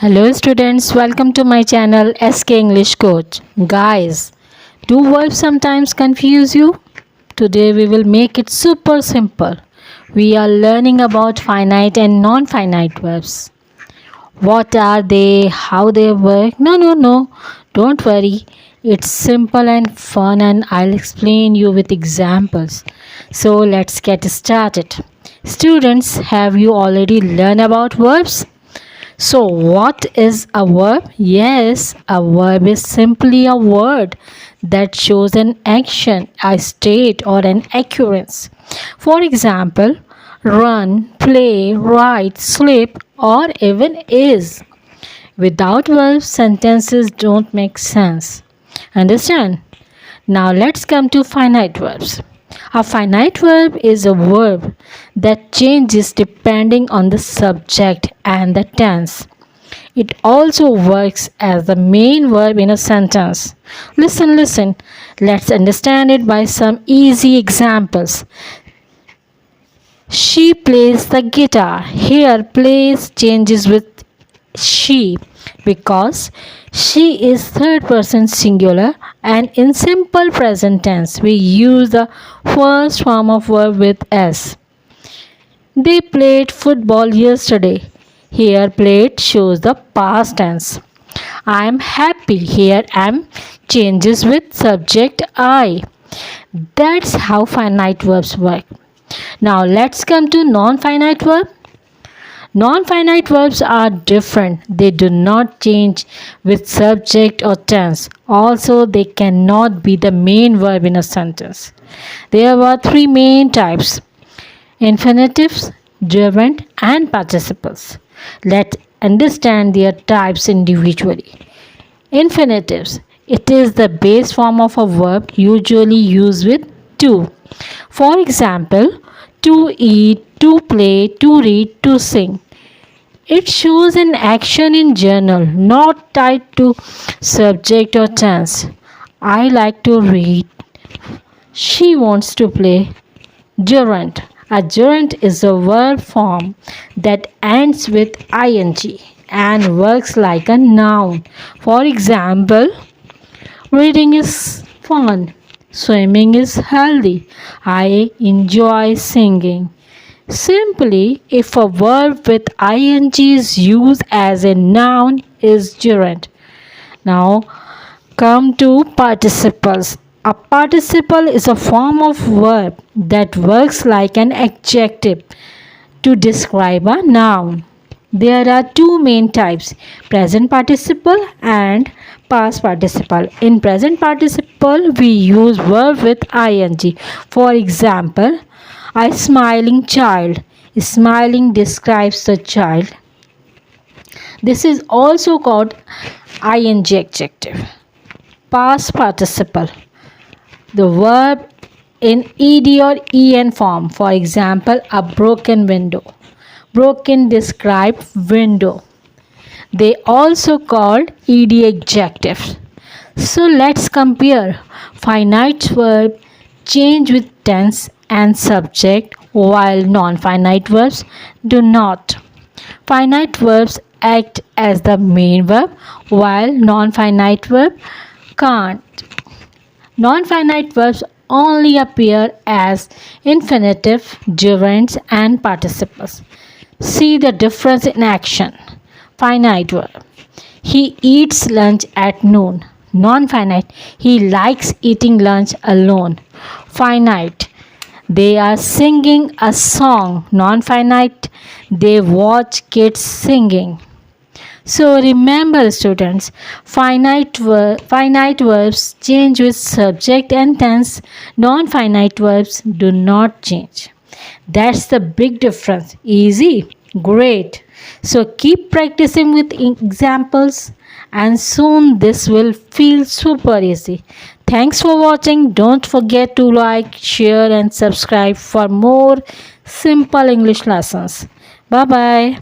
Hello students, welcome to my channel SK English Coach. Guys, do verbs sometimes confuse you? Today we will make it super simple. We are learning about finite and non-finite verbs. What are they? How they work? No. Don't worry. It's simple and fun and I'll explain you with examples. So let's get started. Students, have you already learned about verbs? So, what is a verb? Yes, a verb is simply a word that shows an action, a state, or an occurrence. For example, run, play, write, sleep, or even is. Without verbs, sentences don't make sense. Understand? Now, let's come to finite verbs. A finite verb is a verb that changes depending on the subject and the tense. It also works as the main verb in a sentence. Listen. Let's understand it by some easy examples. She plays the guitar. Here, plays changes with she because she is third person singular, and in simple present tense we use the first form of verb with s. They played football yesterday. Here played shows the past tense. I am happy. Here am changes with subject I. That's how finite verbs work. Now let's come to non-finite verb. Non-finite verbs are different. They do not change with subject or tense. Also, they cannot be the main verb in a sentence. There are three main types: infinitives, gerund, and participles. Let's understand their types individually. Infinitives. It is the base form of a verb usually used with to. For example, to eat, to play, to read, to sing. It shows an action in general, not tied to subject or tense. I like to read. She wants to play. Gerund. A gerund is a verb form that ends with ing and works like a noun. For example, reading is fun. Swimming is healthy. I enjoy singing. Simply, if a verb with ing is used as a noun, is gerund. Now, come to participles. A participle is a form of verb that works like an adjective to describe a noun. There are two main types: present participle and past participle. In present participle, we use verb with ing. For example, a smiling child. Smiling describes the child. This is also called ing adjective. Past participle. The verb in ed or en form. For example, a broken window. Broken describe window. They also called ed adjectives. So let's compare. Finite verb change with tense and subject, while non-finite verbs do not. Finite verbs act as the main verb, while non-finite verb can't. Non-finite verbs only appear as infinitive, gerunds, and participles. See the difference in action. Finite verb. He eats lunch at noon. Non-finite. He likes eating lunch alone. Finite. They are singing a song. Non-finite. They watch kids singing. So remember students, finite verbs change with subject and tense. Non-finite verbs do not change. That's the big difference. Easy? Great. So keep practicing with examples and soon this will feel super easy. Thanks for watching. Don't forget to like, share and subscribe for more simple English lessons. Bye bye.